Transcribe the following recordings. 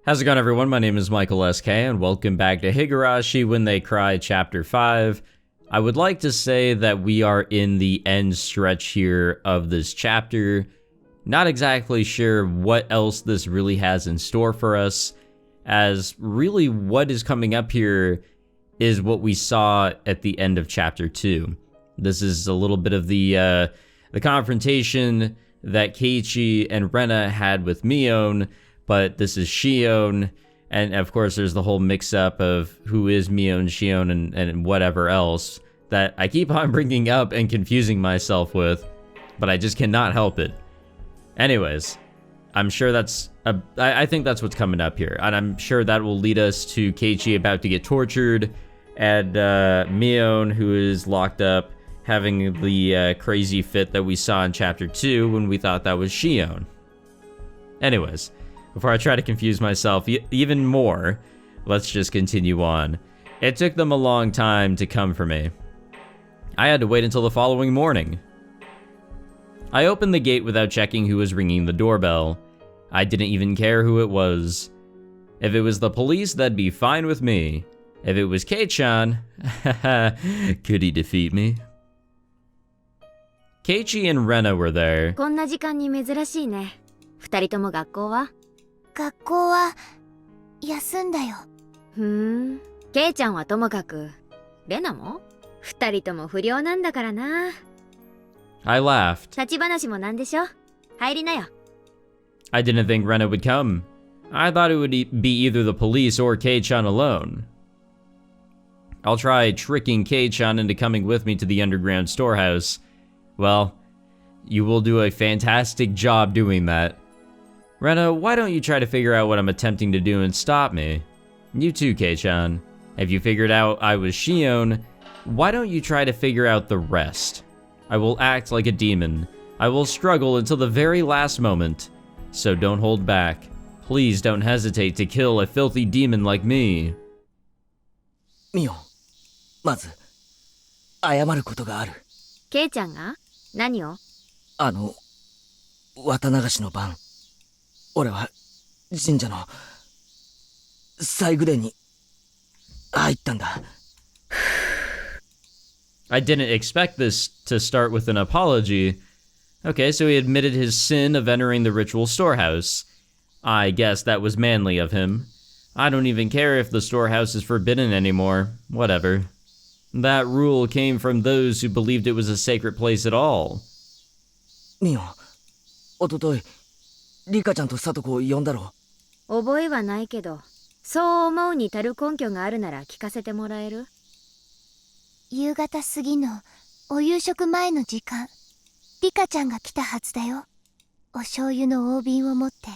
How's it going, everyone? My name is Michael SK, and welcome back to Higurashi When They Cry Chapter 5. I would like to say that we are in the end stretch here of this chapter. Not exactly sure what else this really has in store for us, as really what is coming up here is what we saw at the end of Chapter 2. This is a little bit of the confrontation that Keiichi and Rena had with Mion, but this is Shion, and of course there's the whole mix-up of who is Mion, Shion, and whatever else that I keep on bringing up and confusing myself with, but I just cannot help it. Anyways, I'm sure I think that's what's coming up here, and I'm sure that will lead us to Keiichi about to get tortured, and Mion, who is locked up, having the crazy fit that we saw in Chapter 2 when we thought that was Shion. Anyways, before I try to confuse myself even more, let's just continue on. It took them a long time to come for me. I had to wait until the following morning. I opened the gate without checking who was ringing the doorbell. I didn't even care who it was. If it was the police, that'd be fine with me. If it was Kei-chan, could he defeat me? Keiichi and Rena were there. こんな時間に珍しいね。二人とも学校は？学校は休んだよ。ケイちゃんはともかく、レナも？二人とも不良なんだからな。I laughed. 立ち話もなんでしょ？入りなよ。I didn't think Rena would come. I thought it would be either the police or Kei-chan alone. I'll try tricking Kei-chan into coming with me to the underground storehouse. Well, you will do a fantastic job doing that. Rena, why don't you try to figure out what I'm attempting to do and stop me? You too, Kei-chan. If you figured out I was Shion, why don't you try to figure out the rest? I will act like a demon. I will struggle until the very last moment. So don't hold back. Please don't hesitate to kill a filthy demon like me. ミオ、まず謝ることがある。ケイちゃんが？何を？綿流しの晩、俺は神社の祭具殿に入ったんだ。I didn't expect this to start with an apology. Okay, so he admitted his sin of entering the ritual storehouse. I guess that was manly of him. I don't even care if the storehouse is forbidden anymore. Whatever. That rule came from those who believed it was a sacred place at all. ミオ、おととい、リカちゃんとサトコを呼んだろ。覚えはないけど、そう思うに足る根拠があるなら聞かせてもらえる？夕方過ぎのお夕食前の時間、リカちゃんが来たはずだよ。お醤油の大瓶を持って、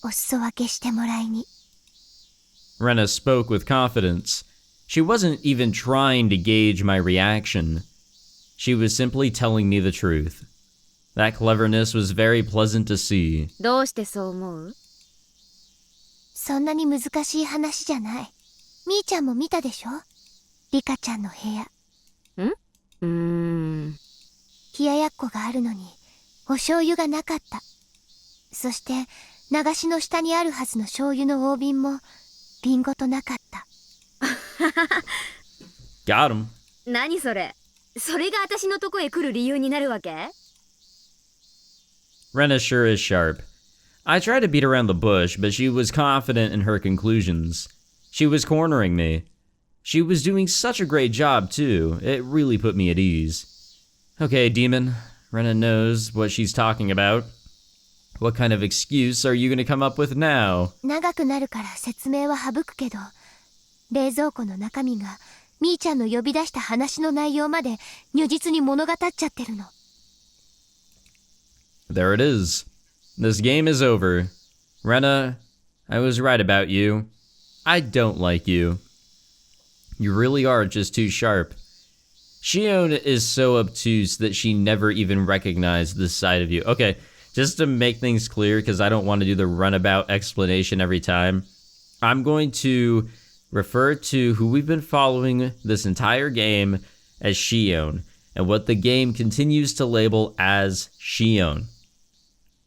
お裾分けしてもらいに。Rena spoke with confidence. She wasn't even trying to gauge my reaction. She was simply telling me the truth. That cleverness was very pleasant to see. どうしてそう思う？そんなに難しい話じゃない。みーちゃんも見たでしょ？リカちゃんの部屋。冷ややっこがあるのに、お醤油がなかった。そして、流しの下にあるはずの醤油の大瓶も、瓶ごとなかった。Got him. 何それ？それが私のとこへ来る理由になるわけ？ Rena sure is sharp. I tried to beat around the bush, but she was confident in her conclusions. She was cornering me. She was doing such a great job, too. It really put me at ease. Okay, demon. Rena knows what she's talking about. What kind of excuse are you going to come up with now? 長くなるから説明は省くけど、冷蔵庫の中身がみーちゃんの呼び出した話の内容まで如実に物語っちゃってるの。There it is. This game is over. Rena, I was right about you. I don't like you. You really are just too sharp. Shion is so obtuse that she never even recognized this side of you. Okay, just to make things clear, because I don't want to do the runabout explanation every time, I'm going to refer to who we've been following this entire game as Shion, and what the game continues to label as Shion.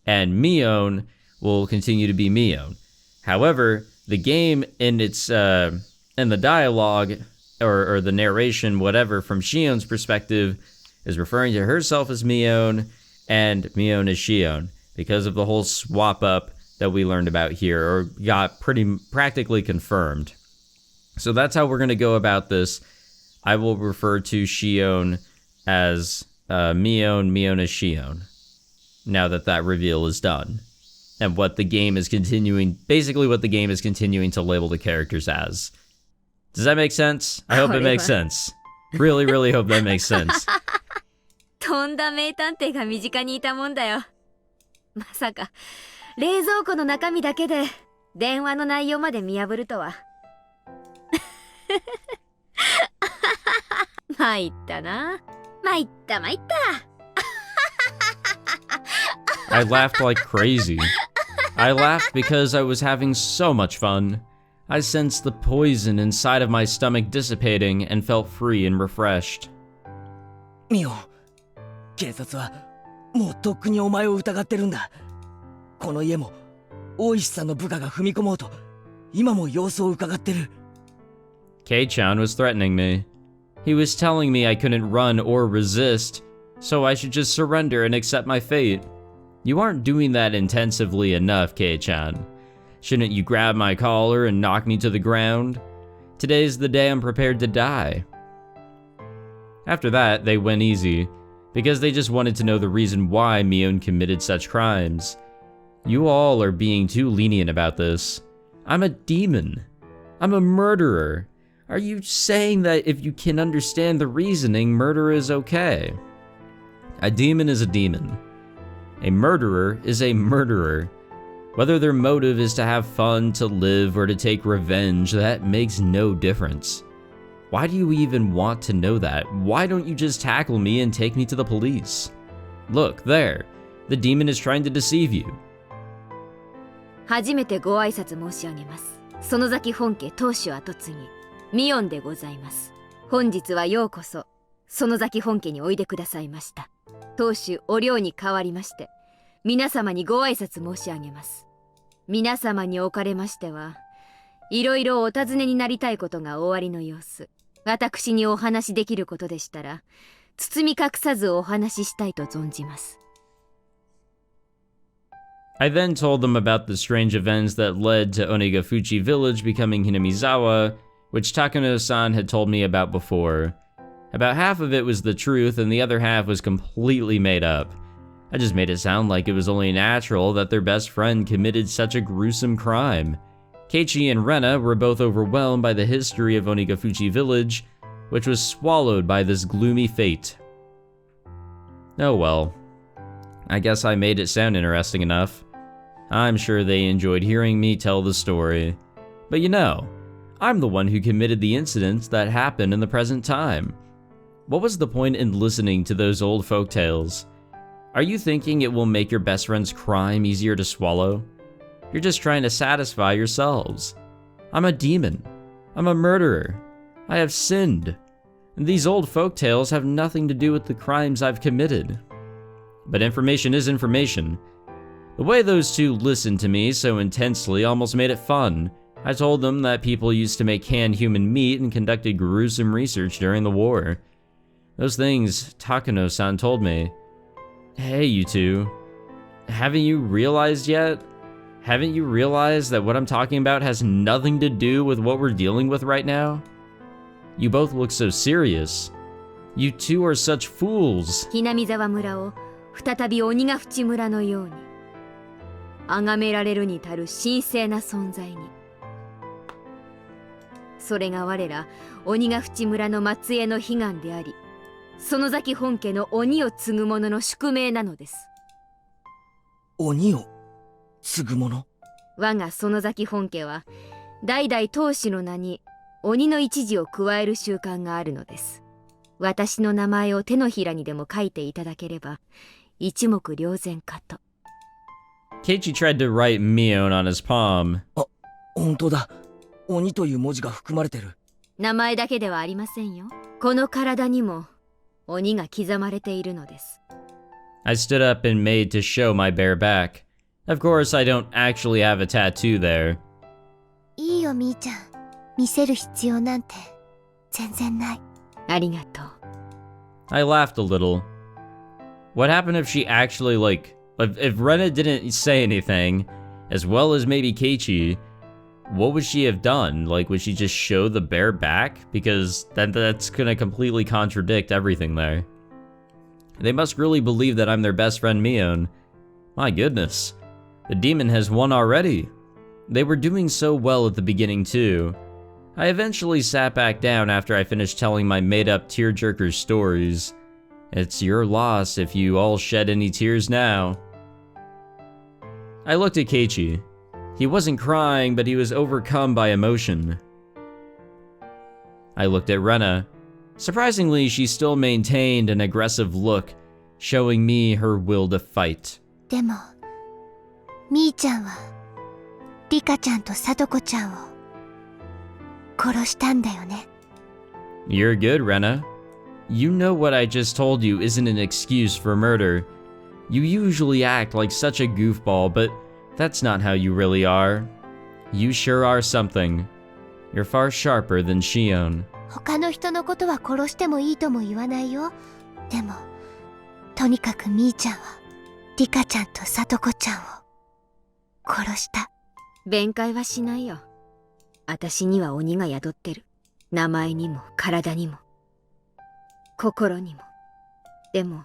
And Mion will continue to be Mion. However, the game in its and the dialogue or the narration, whatever, from Shion's perspective, is referring to herself as Mion and Mion as Shion because of the whole swap up that we learned about here, or got practically confirmed. So that's how we're going to go about this. I will refer to Shion as Mion as Shion, now that reveal is done. And what the game is continuing to label the characters as. Does that make sense? I hope it makes sense. Really, really hope that makes sense. とんだ名探偵が身近にいたもんだよ。まさか冷蔵庫の中身だけで電話の内容まで見破るとは。参ったな。参った。I laughed like crazy. I laughed because I was having so much fun. I sensed the poison inside of my stomach dissipating and felt free and refreshed. ミオ、警察はもうとっくにお前を疑ってるんだ。この家も大石さんの部下が踏み込もうと今も様子を伺ってる。Kei-chan was threatening me. He was telling me I couldn't run or resist, so I should just surrender and accept my fate. You aren't doing that intensively enough, Kei-chan. Shouldn't you grab my collar and knock me to the ground? Today's the day I'm prepared to die. After that, they went easy, because they just wanted to know the reason why Mion committed such crimes. You all are being too lenient about this. I'm a demon. I'm a murderer. Are you saying that if you can understand the reasoning, murder is okay? A demon is a demon. A murderer is a murderer. Whether their motive is to have fun, to live, or to take revenge, that makes no difference. Why do you even want to know that? Why don't you just tackle me and take me to the police? Look, there. The demon is trying to deceive you. 初めてご挨拶申し上げます。園崎本家当主跡継ぎミオンでございます。本日はようこそ園崎本家においでくださいました。当主お寮に代わりまして皆様にご挨拶申し上げます。皆様におかれましてはいろいろお尋ねになりたいことがおありの様子。私にお話しできることでしたら包み隠さずお話ししたいと存じます。I then told them about the strange events that led to Onigafuchi village becoming Hinamizawa, which Takano-san had told me about before. About half of it was the truth and the other half was completely made up. I just made it sound like it was only natural that their best friend committed such a gruesome crime. Keiichi and Rena were both overwhelmed by the history of Onigafuchi village, which was swallowed by this gloomy fate. Oh well. I guess I made it sound interesting enough. I'm sure they enjoyed hearing me tell the story. But you know, I'm the one who committed the incidents that happened in the present time. What was the point in listening to those old folktales? Are you thinking it will make your best friend's crime easier to swallow? You're just trying to satisfy yourselves. I'm a demon. I'm a murderer. I have sinned. And these old folktales have nothing to do with the crimes I've committed. But information is information. The way those two listened to me so intensely almost made it fun. I told them that people used to make canned human meat and conducted gruesome research during the war. Those things Takano-san told me. Hey, you two. Haven't you realized yet? Haven't you realized that what I'm talking about has nothing to do with what we're dealing with right now? You both look so serious. You two are such fools. Hinamizawa村を再び鬼ヶ淵村のように崇められるに足る神聖な存在に。それが我ら鬼ヶ淵村の末裔の悲願であり、園崎本家の鬼を継ぐ者の宿命なのです。鬼を継ぐ者？我が園崎本家は代々当主の名に鬼の一字を加える習慣があるのです。私の名前を手のひらにでも書いていただければ一目瞭然かと。Keiichi tried to write Mion on his palm. あ、本当だ。鬼という文字が含まれてる。名前だけではありませんよ。この体にも鬼が刻まれているのです。I stood up and made to show my bare back. Of course, I don't actually have a tattoo there. いいよみーちゃん、見せる必要なんて全然ない。ありがとう。I laughed a little. What happened if she actually, like, if Rena didn't say anything, as well as maybe Keiichi, what would she have done? Like, would she just show the bare back? Because that's gonna completely contradict everything there. They must really believe that I'm their best friend Mion. My goodness. The demon has won already. They were doing so well at the beginning too. I eventually sat back down after I finished telling my made-up tearjerker stories. It's your loss if you all shed any tears now. I looked at Keiichi. He wasn't crying, but he was overcome by emotion. I looked at Rena. Surprisingly, she still maintained an aggressive look, showing me her will to fight. でも、みーちゃんはリカちゃんとサトコちゃんを殺したんだよね。You're good, Rena. You know what I just told you isn't an excuse for murder. You usually act like such a goofball, but that's not how you really are. You sure are something. You're far sharper than Shion. 他の人のことは殺してもいいとも言わないよ。でも、とにかくみーちゃんはリカちゃんとサトコちゃんを殺した。弁解はしないよ。私には鬼が宿ってる。名前にも体にも心にも。でも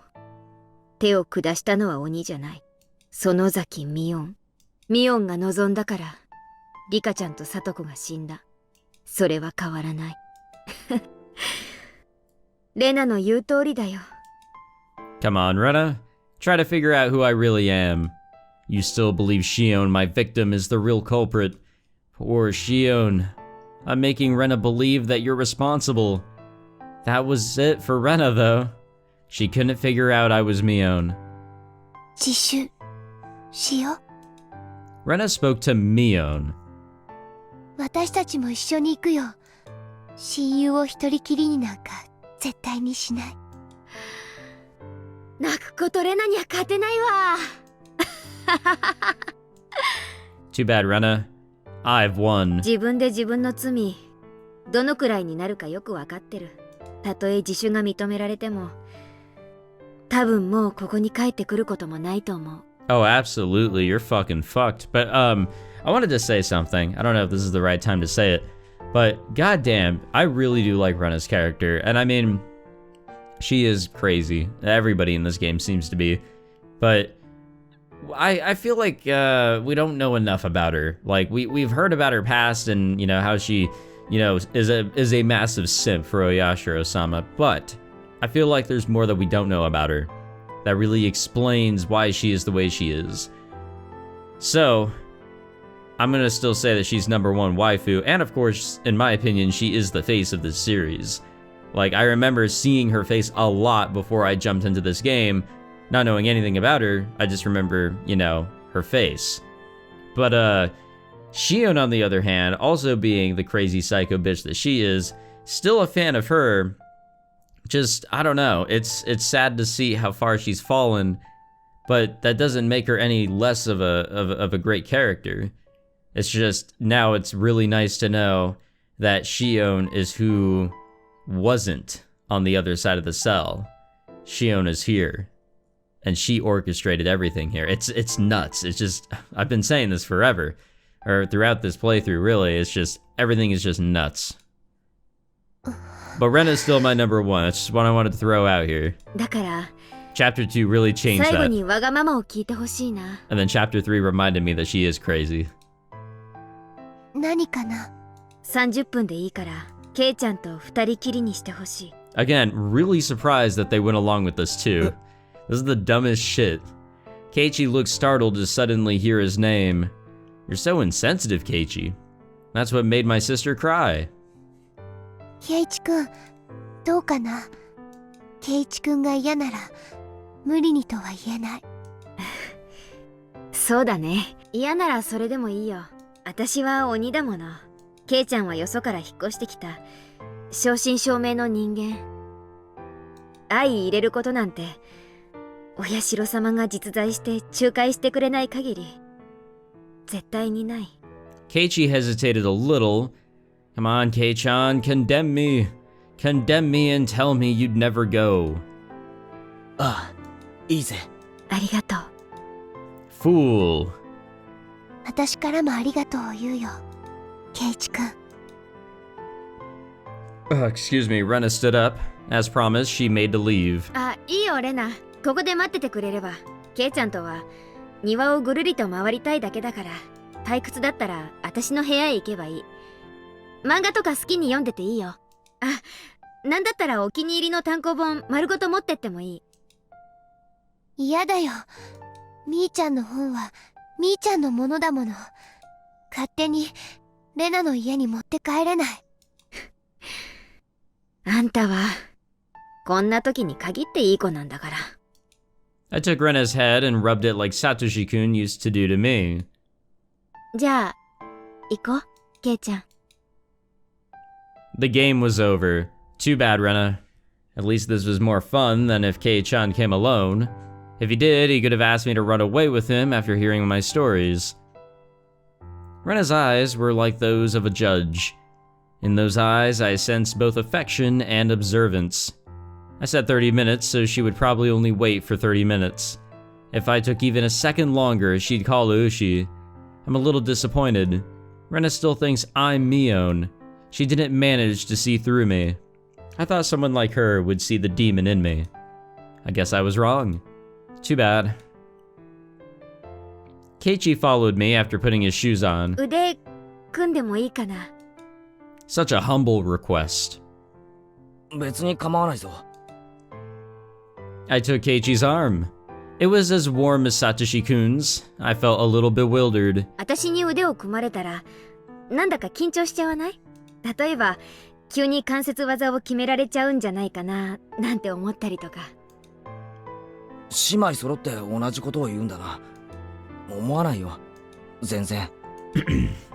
手を下したのは鬼じゃない。園崎ミオン。ミオンが望んだからリカちゃんとサトコが死んだ。それは変わらない。レナの言う通りだよ。Come on, Rena. Try to figure out who I really am. You still believe Shion, my victim, is the real culprit. Poor Shion. I'm making Rena believe that you're responsible. That was it for Rena, though. She couldn't figure out I was Mion. 自首しよう。Rena spoke to Mion. 私たちも一緒に行くよ。親友を一人きりになんか絶対にしない。泣くことレナには勝てないわ。Too bad, Rena. I've won. 自分で自分の罪、どのくらいになるかよくわかってる。たとえ自首が認められても、多分もうここに帰ってくることもないと思う。Oh, absolutely. You're fucking fucked. But, I wanted to say something. I don't know if this is the right time to say it. But, goddamn, I really do like Rena's character. And I mean, she is crazy. Everybody in this game seems to be. But I feel like we don't know enough about her. Like, we've heard about her past and, you know, how she, you know, is a massive simp for Oyashiro-sama. But I feel like there's more that we don't know about her that really explains why she is the way she is. So, I'm gonna still say that she's #1 waifu, and of course, in my opinion, she is the face of this series. Like, I remember seeing her face a lot before I jumped into this game, not knowing anything about her. I just remember, you know, her face. But, Shion, on the other hand, also being the crazy psycho bitch that she is, still a fan of her. Just, I don't know, it's sad to see how far she's fallen, but that doesn't make her any less of a great character. It's just, now it's really nice to know that Shion is who wasn't on the other side of the cell. Shion is here, and she orchestrated everything here. It's nuts. It's just, I've been saying this forever, or throughout this playthrough, really. It's just, everything is just nuts. But Rena's still my #1. That's just what I wanted to throw out here. だから、 Chapter 2 really changed 最後 that. にわがままを聞いてほしいな。 And then Chapter 3 reminded me that she is crazy. 何かな。30分でいいから、ケイちゃんと二人きりにしてほしい。 Again, really surprised that they went along with this too. This is the dumbest shit. Keiichi looks startled to suddenly hear his name. You're so insensitive, Keiichi. That's what made my sister cry. ケイチくん、どうかな。ケイチくんが嫌なら、無理にとは言えない。そうだね。嫌ならそれでもいいよ。私は鬼だもの。ケイちゃんはよそから引っ越してきた正真正銘の人間。相入れることなんて、お社様が実在して仲介してくれない限り絶対にない。 Keiichi hesitated a little. Come on, Kei-chan, condemn me. Condemn me and tell me you'd never go. ああ、いいぜ。ありがとう。 Fool. 私からもありがとうを言うよ、ケイチ君。Excuse me, Rena stood up. As promised, she made to leave. あ、いいよレナ。ここで待っててくれれば。ケイちゃんとは庭をぐるりと回りたいだけだから、退屈だったら私の部屋へ行けばいい。漫画とか好きに読んでていいよ。あ、なんだったらお気に入りの単行本丸ごと持ってってもいい。嫌だよ。みーちゃんの本はみーちゃんのものだもの。勝手にレナの家に持って帰れない。あんたはこんな時に限っていい子なんだから。I took Rena's head and rubbed it like Satoshi-kun used to do to me. じゃあ行こう、ケイちゃん。The game was over. Too bad, Rena. At least this was more fun than if Kei-chan came alone. If he did, he could have asked me to run away with him after hearing my stories. Rena's eyes were like those of a judge. In those eyes, I sensed both affection and observance. I said 30 minutes, so she would probably only wait for 30 minutes. If I took even a second longer, she'd call Ushi. I'm a little disappointed. Rena still thinks I'm Mion. She didn't manage to see through me. I thought someone like her would see the demon in me. I guess I was wrong. Too bad. Keiichi followed me after putting his shoes on. 腕組んでもいいかな。 Such a humble request. 別に構わないぞ。I took Keiichi's arm. It was as warm as Satoshi-kun's. I felt a little bewildered. 私に腕を組まれたらなんだか緊張しちゃわない？例えば急に関節技を決められちゃうんじゃないかななんて思ったりとか。姉妹揃って同じことを言うんだな。思わないよ。全然。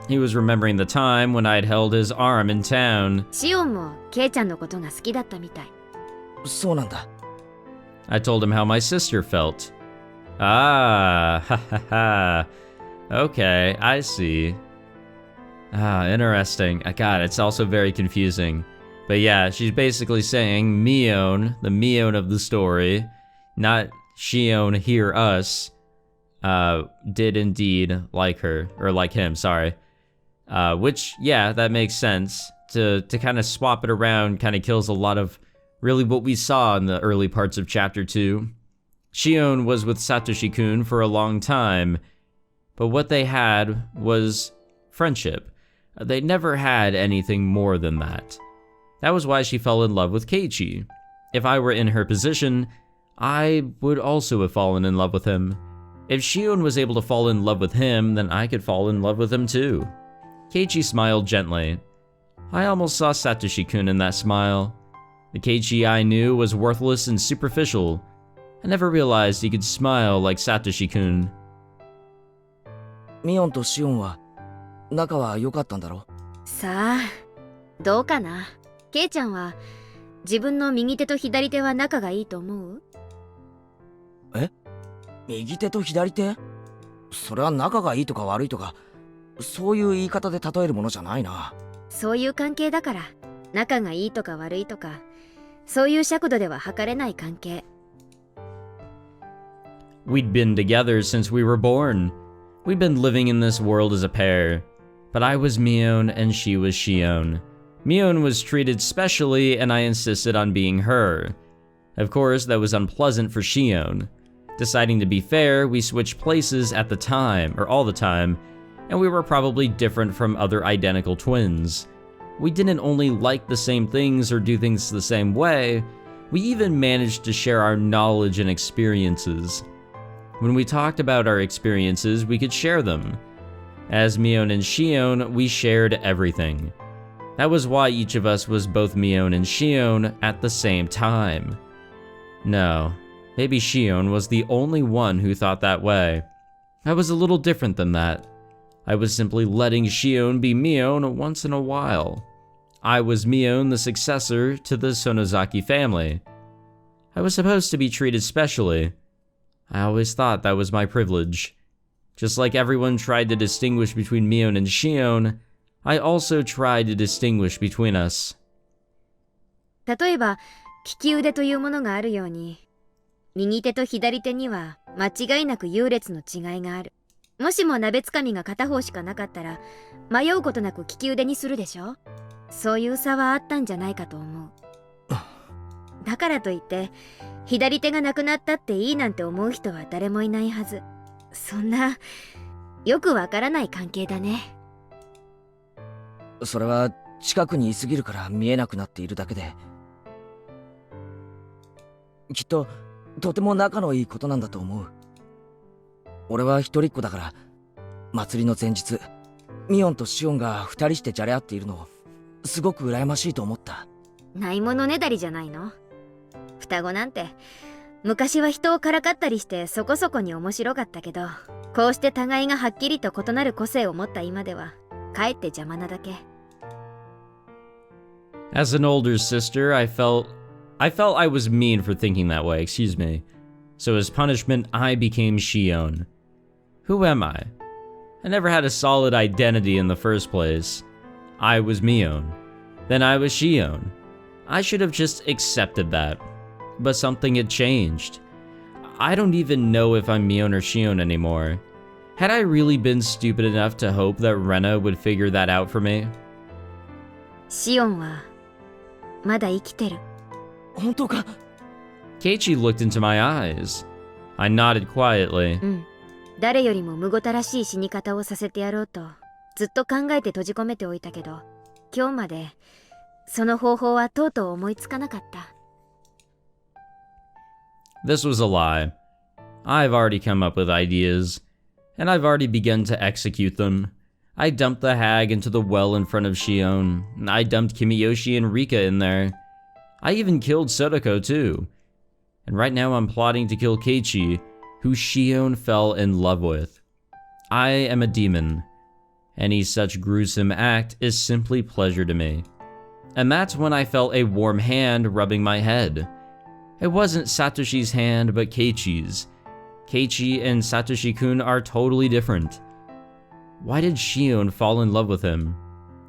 He was remembering the time when I'd held his arm in town. シオンもケイちゃんのことが好きだったみたい。そうなんだ。I told him how my sister felt. Ah, ha ha ha. Okay, I see. Ah, interesting. God, it's also very confusing. But yeah, she's basically saying Mion, the Mion of the story, not Shion, hear us, did indeed like her, or like him, sorry. Which, yeah, that makes sense. To kind of swap it around kind of kills a lot of really what we saw in the early parts of Chapter 2. Shion was with Satoshi-kun for a long time, but what they had was friendship. They never had anything more than that. That was why she fell in love with Keiichi. If I were in her position, I would also have fallen in love with him. If Shion was able to fall in love with him, then I could fall in love with him too. Keiichi smiled gently. I almost saw Satoshi-kun in that smile. The Keiichi I knew was worthless and superficial. I never realized he could smile like Satoshi-kun. ミオンとシオンは仲は良かったんだろ？さあどうかな。ケイちゃんは自分の右手と左手は仲がいいと思う？え？右手と左手？それは仲がいいとか悪いとかそういう言い方で例えるものじゃないな。そういう関係だから。仲がいいとか悪いとかそういう尺度では測れない関係。 We'd been together since we were born. We'd been living in this world as a pair. But I was Mion and she was Shion. Mion was treated specially and I insisted on being her. Of course, that was unpleasant for Shion. Deciding to be fair, we switched places at the time, or all the time, and we were probably different from other identical twins. We didn't only like the same things or do things the same way, we even managed to share our knowledge and experiences. When we talked about our experiences, we could share them. As Mion and Shion, we shared everything. That was why each of us was both Mion and Shion at the same time. No, maybe Shion was the only one who thought that way. I was a little different than that. I was simply letting Shion be Mion once in a while. I was Mion, the successor to the Sonozaki family. I was supposed to be treated specially. I always thought that was my privilege. Just like everyone tried to distinguish between Mion and Shion, I also tried to distinguish between us. 例えば、利き腕というものがあるように、右手と左手には間違いなく優劣の違いがある。もしも鍋つかみが片方しかなかったら、迷うことなく利き腕にするでしょ？そういう差はあったんじゃないかと思う。だからといって、左手がなくなったっていいなんて思う人は誰もいないはず。そんな、よくわからない関係だね。それは近くにいすぎるから見えなくなっているだけで、きっととても仲のいいことなんだと思う。俺は一人っ子だから、祭りの前日、ミオンとシオンが二人してじゃれ合っているのをすごく羨ましいと思った。ないものねだりじゃないの？双子なんて昔は人をからかったりしてそこそこに面白かったけど、こうして互いがはっきりと異なる個性を持った今ではかえって邪魔なだけ。 As an older sister, I felt I was mean for thinking that way, excuse me. So as punishment, I became Shion. Who am I? I never had a solid identity in the first place. I was Mion. Then I was Shion. I should have just accepted that. But something had changed. I don't even know if I'm Mion or Shion anymore. Had I really been stupid enough to hope that Rena would figure that out for me? シオンはまだ生きてる。本当か？ Keiichi looked into my eyes. I nodded quietly. うん。誰よりもむごたらしい死に方をさせてやろうとずっと考えて閉じ込めておいたけど、今日までその方法はとうとう思いつかなかった。This was a lie. I've already come up with ideas, and I've already begun to execute them. I dumped the hag into the well in front of Shion. I dumped Kimiyoshi and Rika in there. I even killed Sodako too. And right now I'm plotting to kill Keiichi, who Shion fell in love with. I am a demon. Any such gruesome act is simply pleasure to me. And that's when I felt a warm hand rubbing my head. It wasn't Satoshi's hand, but Keiichi's. Keiichi and Satoshi-kun are totally different. Why did Shion fall in love with him?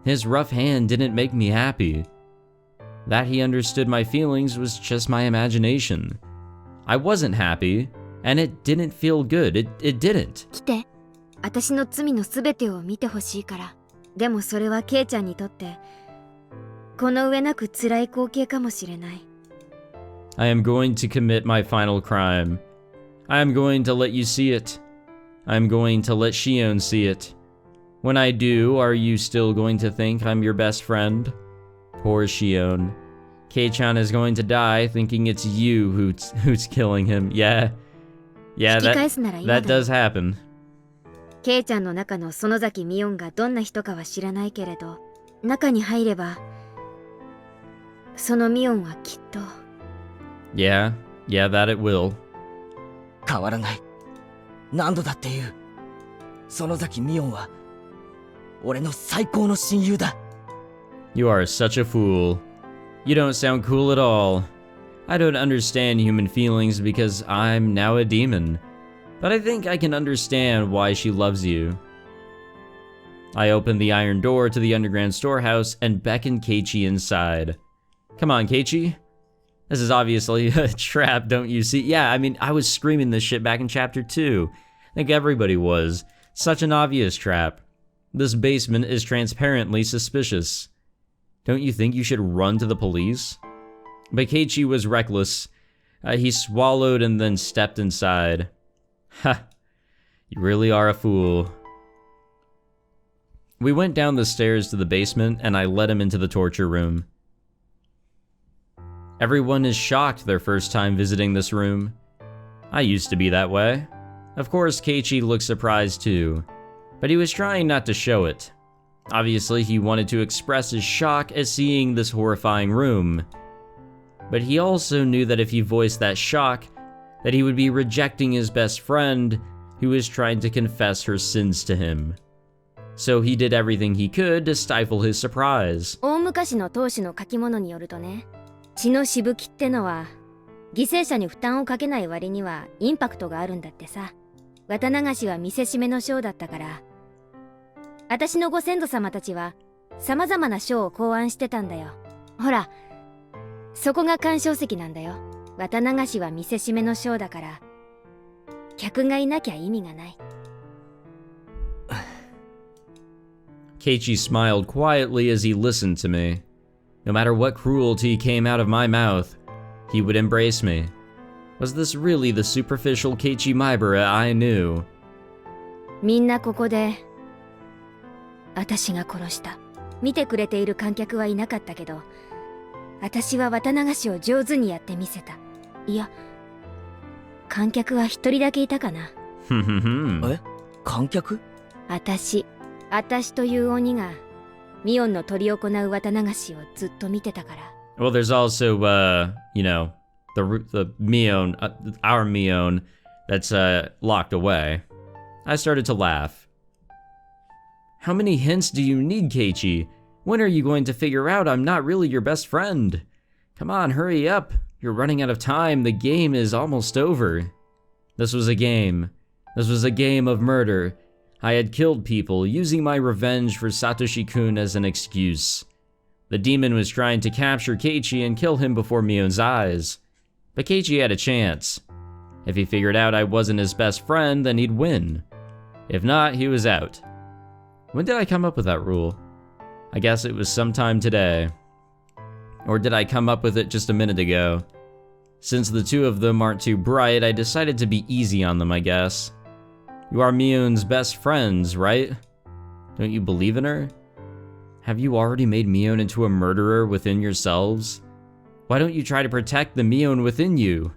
His rough hand didn't make me happy. That he understood my feelings was just my imagination. I wasn't happy, and it didn't feel good. It didn't. 来て。私の罪のすべてを見てほしいから。でもそれはケイちゃんにとってこの上なく辛い光景かもしれない。I am going to commit my final crime. I am going to let you see it. I am going to let Shion see it. When I do, are you still going to think I'm your best friend? Poor Shion. Kei-chan is going to die thinking it's you who's killing him. Yeah, that does happen. ケイちゃんの中の園崎ミオンがどんな人かは知らないけれど、中に入ればそのミオンはきっと。Yeah, that it will. 変わらない。何度だって言う。園崎ミオンは俺の最高の親友だ。You are such a fool. You don't sound cool at all. I don't understand human feelings because I'm now a demon. But I think I can understand why she loves you. I opened the iron door to the underground storehouse and beckoned Keiichi inside. Come on, Keiichi. This is obviously a trap, don't you see? Yeah, I mean, I was screaming this shit back in chapter 2. I think everybody was. Such an obvious trap. This basement is transparently suspicious. Don't you think you should run to the police? But Keiichi was reckless. He swallowed and then stepped inside. Ha! You really are a fool. We went down the stairs to the basement and I led him into the torture room. Everyone is shocked their first time visiting this room. I used to be that way. Of course, Keiichi looked surprised too, but he was trying not to show it. Obviously, he wanted to express his shock at seeing this horrifying room. But he also knew that if he voiced that shock, that he would be rejecting his best friend, who was trying to confess her sins to him. So he did everything he could to stifle his surprise. 大昔の当主の書き物によるとね、血のしぶきってのは犠牲者に負担をかけない割にはインパクトがあるんだってさ。綿流しは見せしめのショーだったから、私のご先祖様たちは様々なショーを考案してたんだよ。ほら、そこが鑑賞席なんだよ。綿流しは見せしめのショーだから、客がいなきゃ意味がない。Keiichi smiled quietly as he listened to me. No matter what cruelty came out of my mouth, he would embrace me. Was this really the superficial Keiichi Maibara I knew? みんなここで、私が殺した。見てくれている観客はいなかったけど、私は綿流しを上手にやってみせた。いや、観客は一人だけいたかな。え？観客？私という鬼がミオンの執り行う綿流しをずっと見てたから。Well, there's also, you know, the Mion, our Mion, that's locked away. I started to laugh. How many hints do you need, Keiichi? When are you going to figure out I'm not really your best friend? Come on, hurry up. You're running out of time. The game is almost over. This was a game. This was a game of murder. I had killed people, using my revenge for Satoshi-kun as an excuse. The demon was trying to capture Keiichi and kill him before Mion's eyes. But Keiichi had a chance. If he figured out I wasn't his best friend, then he'd win. If not, he was out. When did I come up with that rule? I guess it was sometime today. Or did I come up with it just a minute ago? Since the two of them aren't too bright, I decided to be easy on them, I guess. You are Mion's best friends, right? Don't you believe in her? Have you already made Mion into a murderer within yourselves? Why don't you try to protect the Mion within you?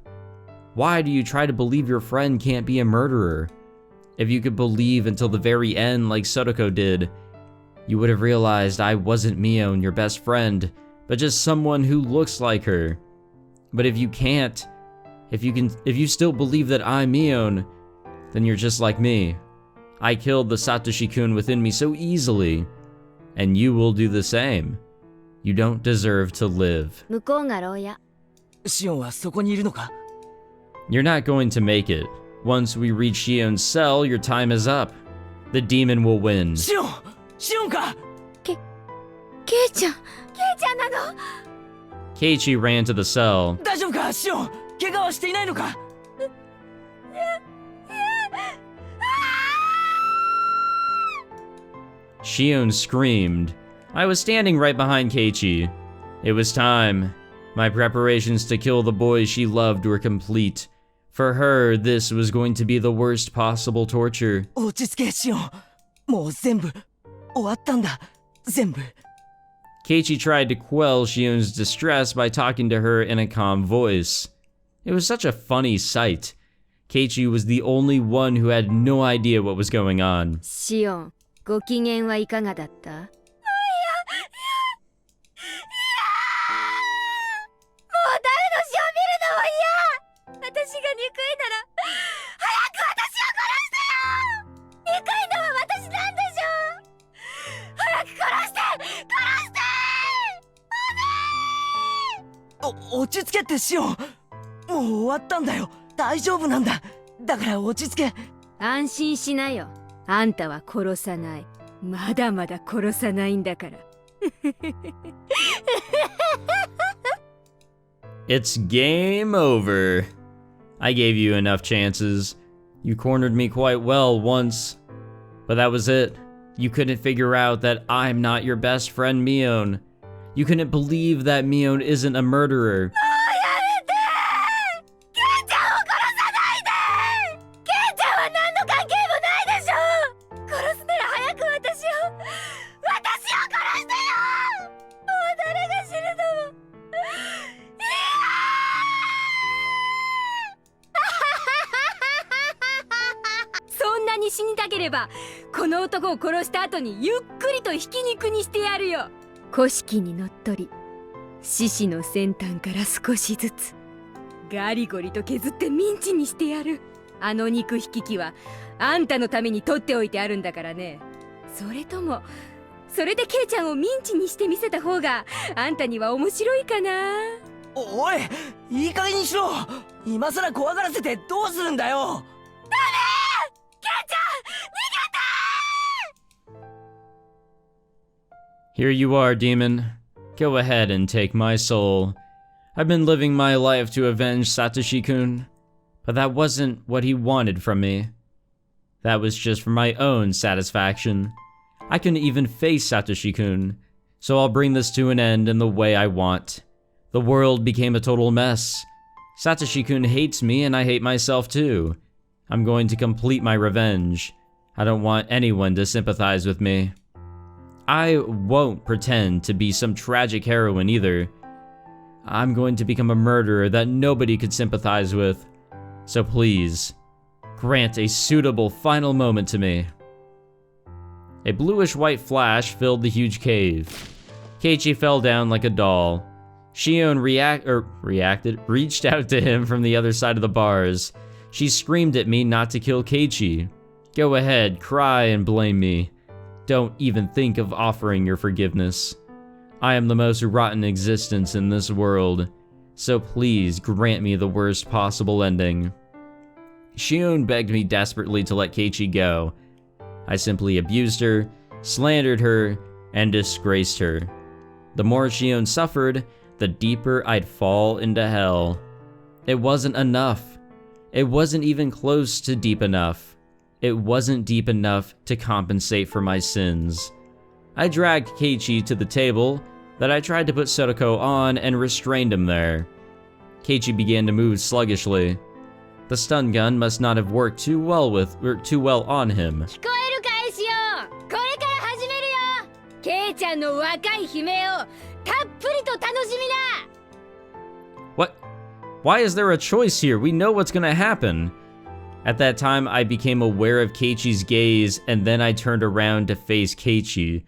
Why do you try to believe your friend can't be a murderer? If you could believe until the very end like Sotoko did, you would have realized I wasn't Mion, your best friend, but just someone who looks like her. But if you can't, if you still believe that I'm Mion, then you're just like me. I killed the Satoshi-kun within me so easily, and you will do the same. You don't deserve to live. 向こうが牢屋。シオンはそこにいるのか？ You're not going to make it. Once we reach Shion's cell, your time is up. The demon will win. シオンか！ケイちゃんなの？ Keiichi ran to the cell. 大丈夫か、シオン？怪我はしていないのか？ Shion screamed. I was standing right behind Keiichi. It was time. My preparations to kill the boy she loved were complete. For her, this was going to be the worst possible torture. 落ち着け、シオン。もう全部終わったんだ。全部。Keiichi tried to quell Shion's distress by talking to her in a calm voice. It was such a funny sight. Keiichi was the only one who had no idea what was going on. シオン、ご機嫌はいかがだった？もう誰の死を見るのも嫌。私が憎いなら早く私を殺してよ。憎いのは私なんでしょ。早く殺して。落ち着けってシオン。もう終わったんだよ。大丈夫なんだ。だから落ち着け。安心しなよ。あんたは殺さない。まだまだ殺さないんだから。It's game over. I gave you enough chances. You cornered me quite well once. But that was it. You couldn't figure out that I'm not your best friend, Mion. You couldn't believe that Mion isn't a murderer. Keiichi に死にたければこの男を殺した後にゆっくりとひき肉にしてやるよ。古式にのっとり獅子の先端から少しずつガリゴリと削ってミンチにしてやる。あの肉引き器はあんたのために取っておいてあるんだからね。それともそれでケイちゃんをミンチにしてみせた方があんたには面白いかな。おい、いい加減にしろ。今さら怖がらせてどうするんだよ。ダメ。Here you are, demon. Go ahead and take my soul. I've been living my life to avenge Satoshi-kun, but that wasn't what he wanted from me. That was just for my own satisfaction. I couldn't even face Satoshi-kun, so I'll bring this to an end in the way I want. The world became a total mess. Satoshi-kun hates me and I hate myself too. I'm going to complete my revenge. I don't want anyone to sympathize with me. I won't pretend to be some tragic heroine either. I'm going to become a murderer that nobody could sympathize with. So please, grant a suitable final moment to me. A bluish-white flash filled the huge cave. Keiichi fell down like a doll. Shion reached out to him from the other side of the bars. She screamed at me not to kill Keiichi. Go ahead, cry and blame me. Don't even think of offering your forgiveness. I am the most rotten existence in this world, so please grant me the worst possible ending. Shion begged me desperately to let Keiichi go. I simply abused her, slandered her, and disgraced her. The more Shion suffered, the deeper I'd fall into hell. It wasn't enough. It wasn't even close to deep enough. It wasn't deep enough to compensate for my sins. I dragged Keiichi to the table that I tried to put Soroko on and restrained him there. Keiichi began to move sluggishly. The stun gun must not have worked too well on him. What? Why is there a choice here? We know what's gonna happen. At that time, I became aware of Keiichi's gaze, and then I turned around to face Keiichi.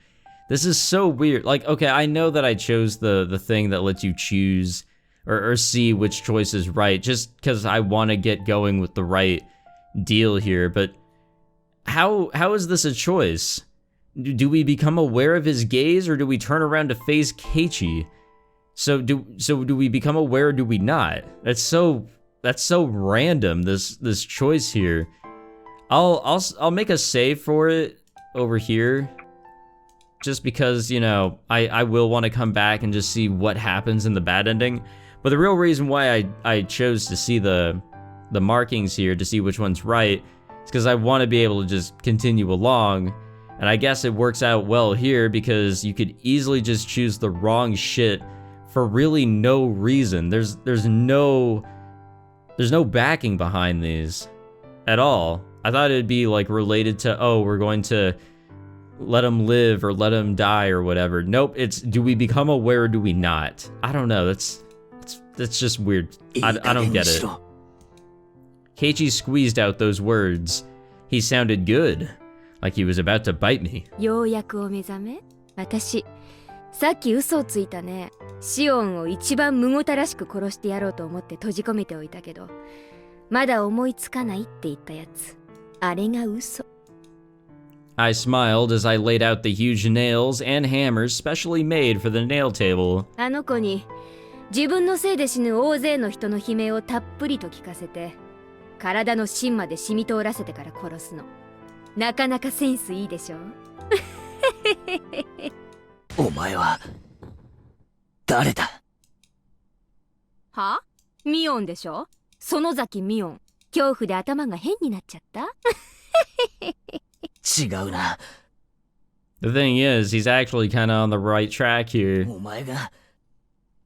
This is so weird. Like, okay, I know that I chose the thing that lets you choose or see which choice is right, just because I want to get going with the right deal here, but how is this a choice? Do we become aware of his gaze, or do we turn around to face Keiichi? So do we become aware, or do we not? That's so random, this choice here. I'll make a save for it over here, just because, you know, I will want to come back and just see what happens in the bad ending. But the real reason why I chose to see the markings here, to see which one's right, is because I want to be able to just continue along. And I guess it works out well here because you could easily just choose the wrong shit for really no reason. There's no backing behind these at all. I thought it'd be like related to, oh, we're going to let him live or let him die or whatever. Nope, it's do we become aware or do we not? I don't know, that's just weird. I don't get it. Keiichi squeezed out those words. He sounded good, like he was about to bite me. ようやくお目覚め？私、さっき嘘をついたね。シオンを一番むごたらしく殺してやろうと思って閉じ込めておいたけど、まだ思いつかないって言ったやつ。あれが嘘。I smiled as I laid out the huge nails and hammers specially made for the nail table. あの子に自分のせいで死ぬ大勢の人の悲鳴をたっぷりと聞かせて、体の芯まで染み通らせてから殺すの。なかなかセンスいいでしょ。お前は誰だ？は？ミオンでしょ？園崎ミオン。恐怖で頭が変になっちゃった？違うな。The thing is, he's actually kind of on the right track here. お前が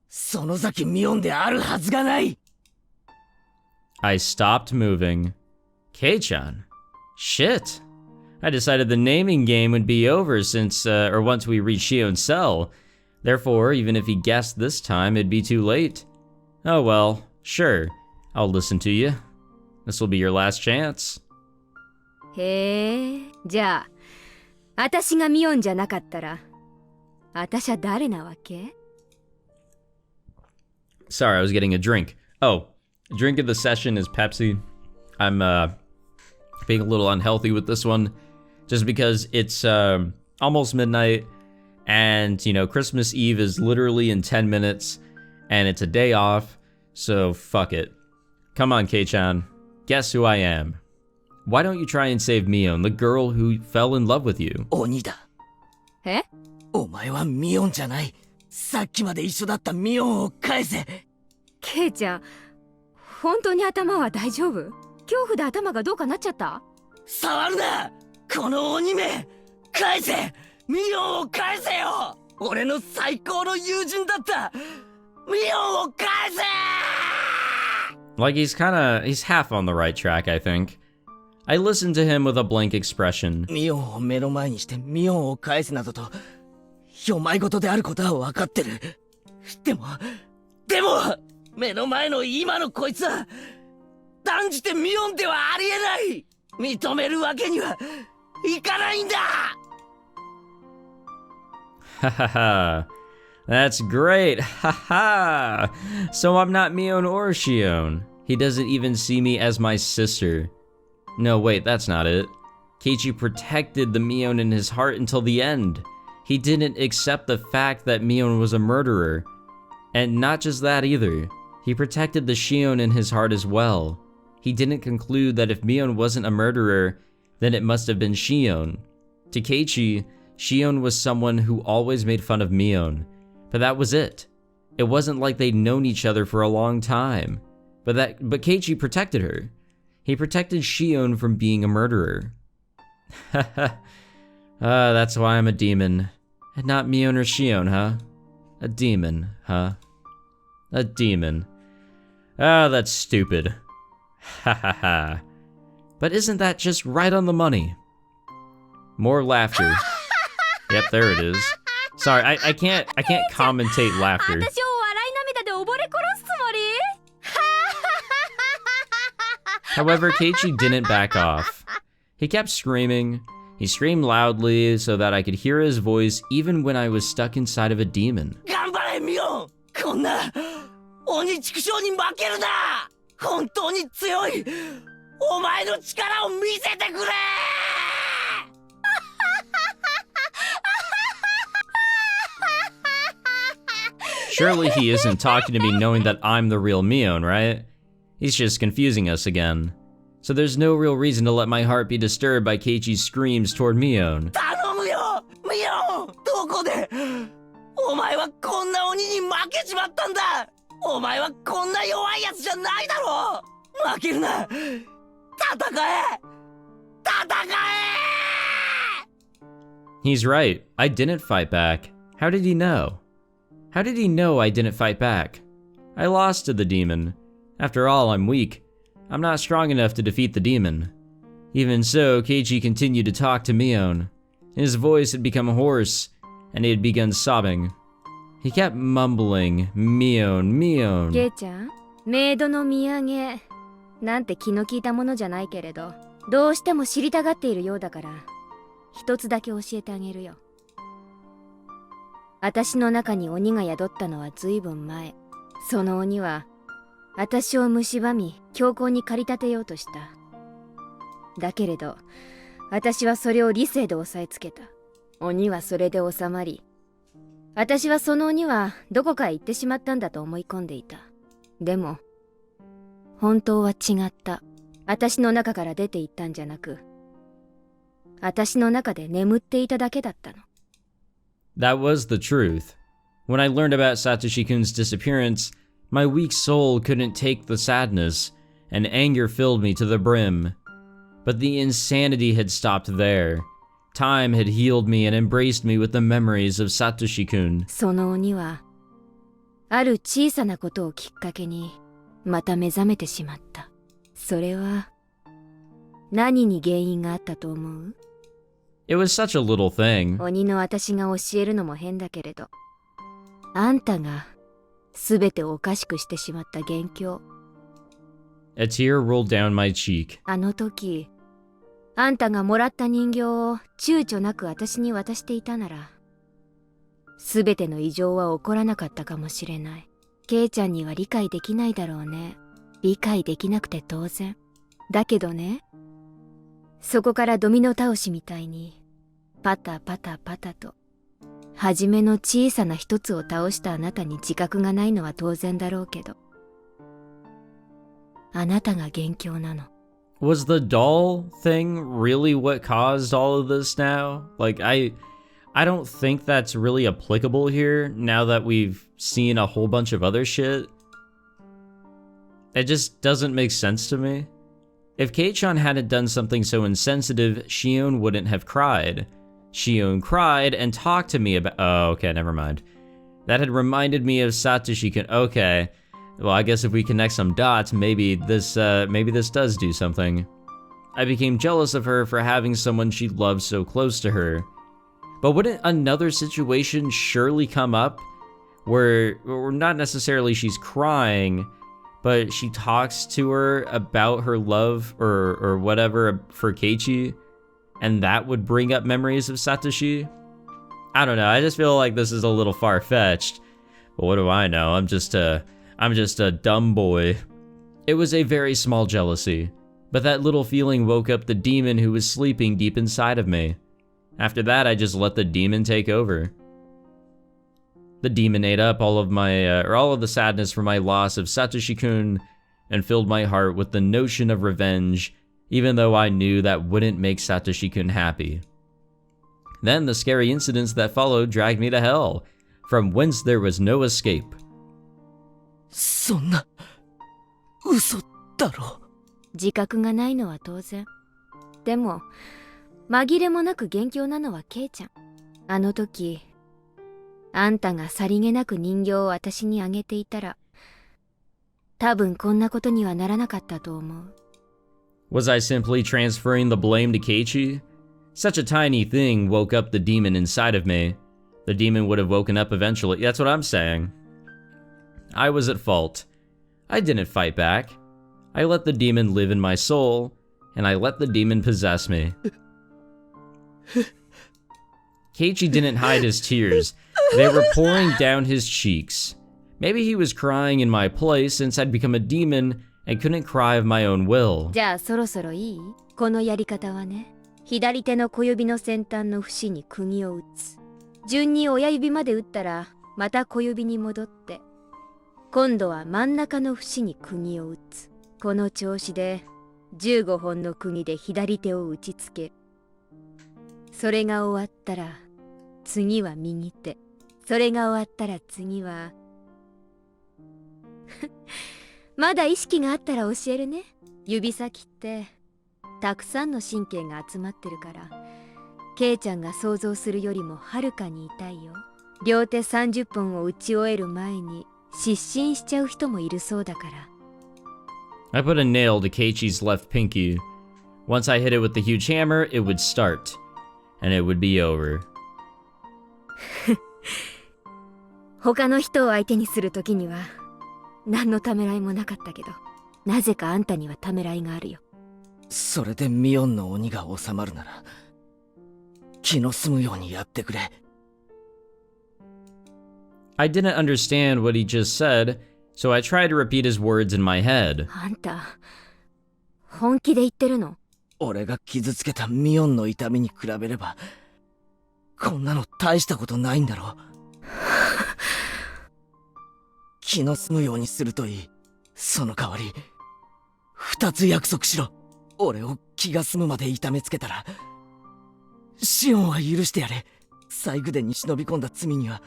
園崎ミオンであるはずがない。I stopped moving. Kei-chan. Shit. I decided the naming game would be over once we reached Shion's cell. Therefore, even if he guessed this time, it'd be too late. Oh well, sure. I'll listen to you. This will be your last chance. へえ、じゃあ、私がミオンじゃなかったら、私は誰なわけ？ Sorry, I was getting a drink. Oh, drink of the session is Pepsi. I'm being a little unhealthy with this one, just because it's almost midnight, and you know Christmas Eve is literally in 10 minutes, and it's a day off, so fuck it. Come on, Kei-chan, guess who I am. Why don't you try and save Mion, the girl who fell in love with you? 鬼だ。え？お前はミオンじゃない。さっきまで一緒だったミオンを返せ。ケイちゃん、本当に頭は大丈夫？恐怖で頭がどうかなっちゃった？触るな、この鬼め。返せ、ミオンを返せよ。俺の最高の友人だったミオンを返せ。 Like he's half on the right track, I think. I listened to him with a blank expression. ミオンを目の前にしてミオンを返すなどとお前事であることは分かってる。でも目の前の今のこいつは断じてミオンではありえない。認めるわけにはいかないんだ。Hahaha. That's great. Haha. So I'm not Mion or Shion. He doesn't even see me as my sister. No, wait, that's not it. Keiichi protected the Mion in his heart until the end. He didn't accept the fact that Mion was a murderer. And not just that either. He protected the Shion in his heart as well. He didn't conclude that if Mion wasn't a murderer, then it must have been Shion. To Keiichi, Shion was someone who always made fun of Mion. But that was it. It wasn't like they'd known each other for a long time. But Keiichi protected her. He protected Shion from being a murderer. That's why I'm a demon. And not Mion or Shion, huh? A demon, huh? A demon. That's stupid. Ha. But isn't that just right on the money? More laughter. Yep, there it is. Sorry, I can't commentate laughter. However, Keiichi didn't back off. He kept screaming. He screamed loudly so that I could hear his voice even when I was stuck inside of a demon. 頑張れミオン。こんな鬼畜生に負けるな。本当に強いお前の力を見せてくれ。Surely he isn't talking to me knowing that I'm the real Mion, right? He's just confusing us again. So there's no real reason to let my heart be disturbed by Keiichi's screams toward Mion. 頼むよミオン。どこでお前はこんな鬼に負けちまったんだ。お前はこんな弱いやつじゃないだろう。負けるな。戦え。戦え。 He's right. I didn't fight back. How did he know? How did he know I didn't fight back? I lost to the demon. After all, I'm weak. I'm not strong enough to defeat the demon. Even so, Keiichi continued to talk to Mion. His voice had become hoarse, and he had begun sobbing. He kept mumbling, Mion. ケイちゃん、メイドの土産なんて気の利いたものじゃないけれど、どうしても知りたがっているようだから、一つだけ教えてあげるよ。私の中に鬼が宿ったのはずいぶん前。その鬼は私を蝕み強行に駆り立てようとした。だけれど私はそれを理性で押さえつけた。鬼はそれで収まり、私はその鬼はどこかへ行ってしまったんだと思い込んでいた。でも本当は違った。私の中から出て行ったんじゃなく、私の中で眠っていただけだったの。That was the truth. When I learned about Satoshi-kun's disappearance, my weak soul couldn't take the sadness, and anger filled me to the brim. But the insanity had stopped there. Time had healed me and embraced me with the memories of Satoshi-kun. その鬼はある小さなことをきっかけにまた目覚めてしまった。それは何に原因があったと思う？ It was such a little thing. 鬼の私が教えるのも変だけれど、あんたが全てをおかしくしてしまった元凶。A tear rolled down my cheek. あの時あんたがもらった人形を躊躇なく私に渡していたなら、全ての異常は起こらなかったかもしれない。ケイちゃんには理解できないだろうね。理解できなくて当然。だけどね、そこからドミノ倒しみたいにパタパタパタと初めの小さな一つを倒したあなたに自覚がないのは当然だろうけど、あなたが元凶なの。Was the doll thing really what caused all of this now? Like, I don't think that's really applicable here now that we've seen a whole bunch of other shit. It just doesn't make sense to me. If Keiichi hadn't done something so insensitive, Shion wouldn't have cried. Shion cried and talked to me about— oh, okay, never mind. That had reminded me of Satoshi-kun. Okay, well, I guess if we connect some dots, maybe this does do something. I became jealous of her for having someone she loved so close to her. But wouldn't another situation surely come up where not necessarily she's crying, but she talks to her about her love or whatever for Keiichi, and that would bring up memories of Satoshi? I don't know, I just feel like this is a little far-fetched. But what do I know? I'm just a dumb boy. It was a very small jealousy, but that little feeling woke up the demon who was sleeping deep inside of me. After that, I just let the demon take over. The demon ate up all of the sadness for my loss of Satoshi-kun and filled my heart with the notion of revenge, even though I knew that wouldn't make Satoshi-kun happy. Then the scary incidents that followed dragged me to hell, from whence there was no escape. そんな嘘だろ。自覚がないのは当然。でも紛れもなく元凶なのはケイちゃん。あの時あんたがさりげなく人形を私にあげていたら、多分こんなことにはならなかったと思う。Was I simply transferring the blame to Keiichi? Such a tiny thing woke up the demon inside of me. The demon would have woken up eventually. That's what I'm saying. I was at fault. I didn't fight back. I let the demon live in my soul, and I let the demon possess me. Keiichi didn't hide his tears. They were pouring down his cheeks. Maybe he was crying in my place since I'd become a demon and couldn't cry of my own will. じゃあそろそろいい？このやり方はね、左手の小指の先端の節に釘を打つ。順に親指まで打ったら、また小指に戻って、今度は真ん中の節に釘を打つ。この調子で15本の釘で左手を打ちつけ、それが終わったら次は右手、それが終わったら次はまだ意識があったら教えるね。指先ってたくさんの神経が集まってるから、ケイちゃんが想像するよりもはるかに痛いよ。両手30本を打ち終える前に失神しちゃう人もいるそうだから。I put a nail to Keiichi's left pinky. Once I hit it with the huge hammer, it would start, and it would be over. 他の人を相手にするときには何のためらいもなかったけど、なぜかあんたにはためらいがあるよ。それでミオンの鬼が収まるなら気の済むようにやってくれ。I didn't understand what he just said, so I tried to repeat his words in my head. あんた本気で言ってるの？俺が傷つけたミオンの痛みに比べればこんなの大したことないんだろ。気の済むようにするといい。その代わり2つ約束しろ。俺を気が済むまで痛めつけたらシオンは許してやれ。西宮殿に忍び込んだ罪には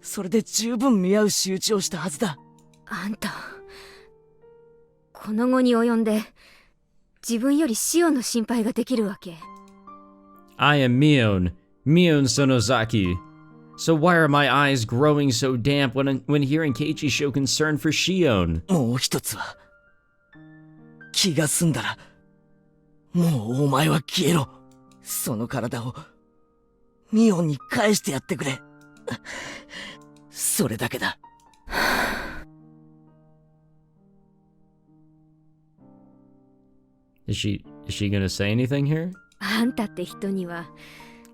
それで十分見合う仕打ちをしたはずだ。あんたこの後に及んで自分よりシオンの心配ができるわけ？ I am Mion Sonozaki. So why are my eyes growing so damp when hearing Keiichi show concern for Shion? もう一つは気が済んだらもうお前は消えろ。その体をミオンに返してやってくれ。それだけだ。Is she gonna say anything here? あんたって人には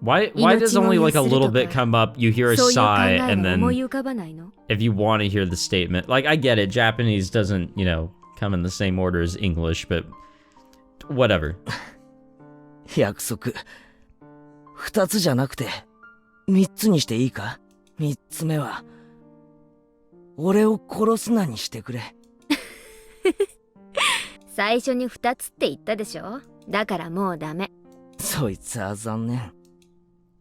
Why does only like a little bit come up, you hear a sigh, and then if you want to hear the statement, like I get it, Japanese doesn't, come in the same order as English, but whatever. 約束2つじゃなくて3つにしていいか。3つ目は俺を殺すなにしてくれ。最初に2つって言ったでしょ。だからもうダメ。そいつは残念。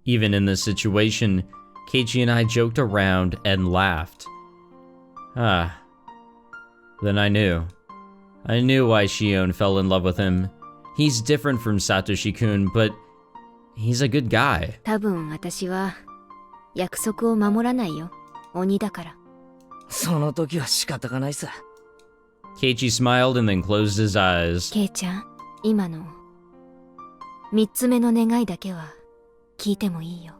Even in this situation, Keiichi and I joked around and laughed. Ah. Then I knew. I knew why Shion fell in love with him. He's different from Satoshi-kun, but he's a good guy. 多分私は約束を守らないよ。鬼だから。その時は仕方がないさ。Keiichi smiled and then closed his eyes. ケイちゃん、今の3つ目の願いだけは聞いてもいいよ。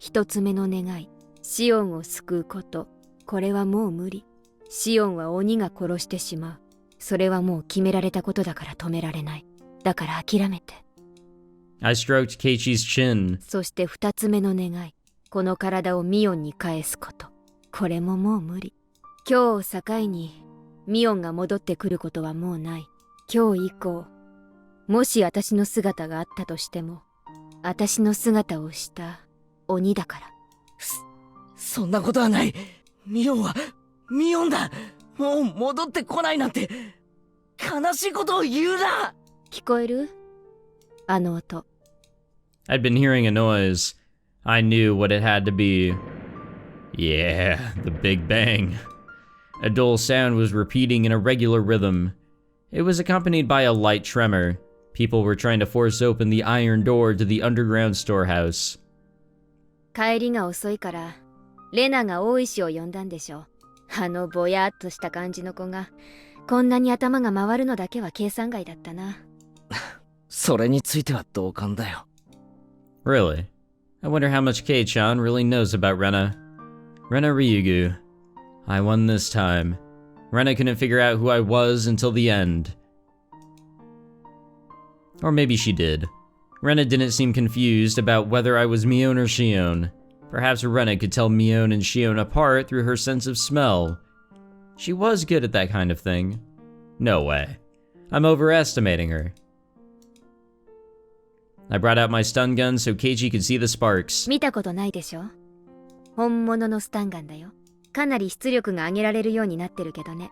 1つ目の願い、シオンを救うこと。これはもう無理。シオンは鬼が殺してしまう。それはもう決められたことだから止められない。だから諦めて。I stroked Keiichi's chin. そして2つ目の願い、この体をミオンに返すこと。これももう無理。今日を境にミオンが戻ってくることはもうない。今日以降、もし私の姿があったとしても、私の姿をした鬼だから。そんなことはない。ミオンはミオンだ。もう戻ってこないなんて悲しいことを言うな。聞こえる？あの音。I'd been hearing a noise. I knew what it had to be. Yeah, the Big Bang. A dull sound was repeating in a regular rhythm. It was accompanied by a light tremor. People were trying to force open the iron door to the underground storehouse. 帰りが遅いから、レナが大石を呼んだんでしょ。あのぼやっとした感じの子が、こんなに頭が回るのだけは計算外だったな。それについては同感だよ。Really? I wonder how much Kei-chan really knows about Rena. Rena Ryugu. I won this time. Rena couldn't figure out who I was until the end. Or maybe she did. Rena didn't seem confused about whether I was Mion or Shion. Perhaps Rena could tell Mion and Shion apart through her sense of smell. She was good at that kind of thing. No way. I'm overestimating her. I brought out my stun gun so Keiichi could see the sparks. 見たことないでしょ？本物のスタンガンだよ。かなり出力が上げられるようになってるけどね。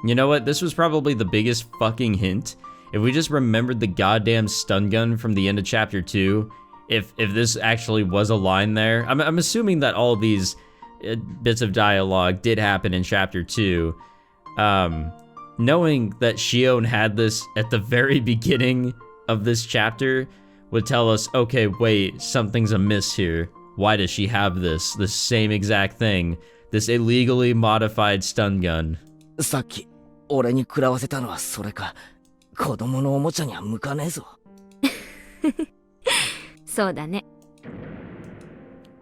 You know what? This was probably the biggest fucking hint. If we just remembered the goddamn stun gun from the end of chapter 2, if this actually was a line there, I'm assuming that all these bits of dialogue did happen in chapter 2. Knowing that Shion had this at the very beginning of this chapter would tell us, okay, wait, something's amiss here. Why does she have this same exact thing? This illegally modified stun gun. さっき俺に食らわせたのはそれか。子供のおもちゃには向かねえぞ。そうだね。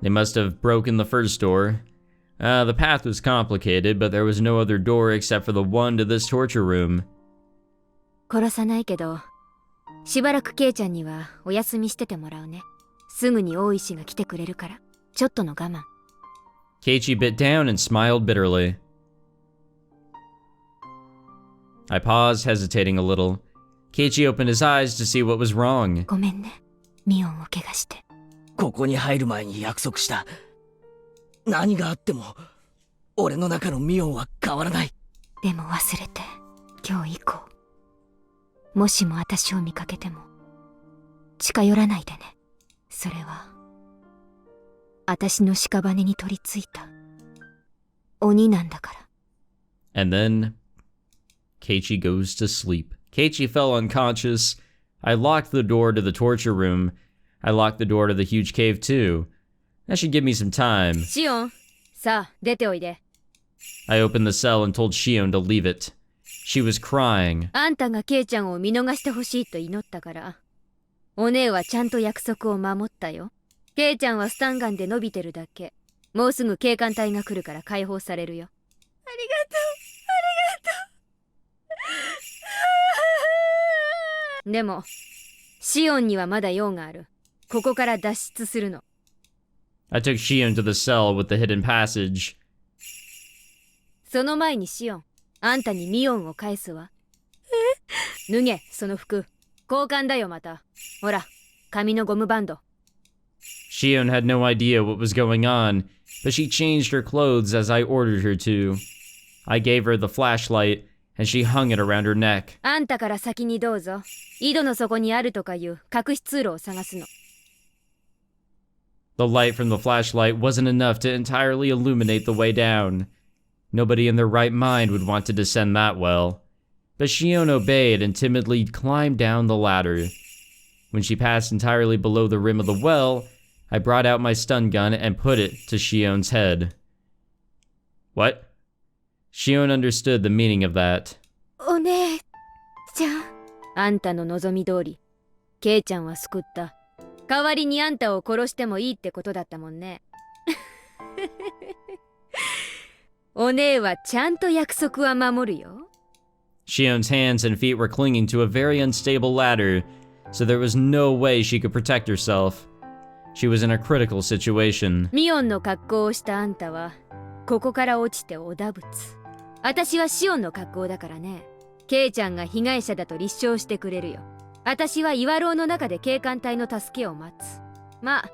They must have broken the first door. The path was complicated, but there was no other door except for the one to this torture room. 殺さないけど、しばらくケイちゃんにはお休みしててもらうね。すぐに大石が来てくれるから、ちょっとの我慢。Keiichi bit down and smiled bitterly. I paused, hesitating a little. Keiichi opened his eyes to see what was wrong. ごめんね、ミオンを怪我して。ここに入る前に約束した。何があっても俺の中のミオンは変わらない。でも忘れて、今日以降もしも私を見かけても近寄らないでね。それは私の屍に取り付いた鬼なんだから。 And then Keiichi goes to sleep. Keiichi fell unconscious. I locked the door to the torture room. I locked the door to the huge cave too. That should give me some time. シオン、さあ出ておいで。 I opened the cell and told Shion to leave it. She was crying. あんたがケイちゃんを見逃してほしいと祈ったから、お姉はちゃんと約束を守ったよ。ケイちゃんはスタンガンで伸びてるだけ。もうすぐ警官隊が来るから解放されるよ。ありがとう、ありがとう。でもシオンにはまだ用がある。ここから脱出するの。 I took Shion to the cell with the hidden passage. その前にシオン、あんたにミオンを返すわ。脱げ、その服。交換だよ、また。ほら、紙のゴムバンド。 Shion had no idea what was going on, but she changed her clothes as I ordered her to. I gave her the flashlight, and she hung it around her neck. あんたから先にどうぞ。井戸の底にあるとかいう隠し通路を探すの。The light from the flashlight wasn't enough to entirely illuminate the way down. Nobody in their right mind would want to descend that well. But Shion obeyed and timidly climbed down the ladder. When she passed entirely below the rim of the well, I brought out my stun gun and put it to Shion's head. What? Shion understood the meaning of that. お姉ちゃん。あんたの望み通り、ケイちゃんは救った。代わりにあんたを殺してもいいってことだったもんね。お姉はちゃんと約束は守るよ。Shion's hands and feet were clinging to a very unstable ladder, so there was no way she could protect herself. She was in a critical situation. ミオンの格好をしたあんたは、ここから落ちておだぶつ。私はシオンの格好だからね。ケイちゃんが被害者だと立証してくれるよ。私は岩牢の中で警官隊の助けを待つ。まあ、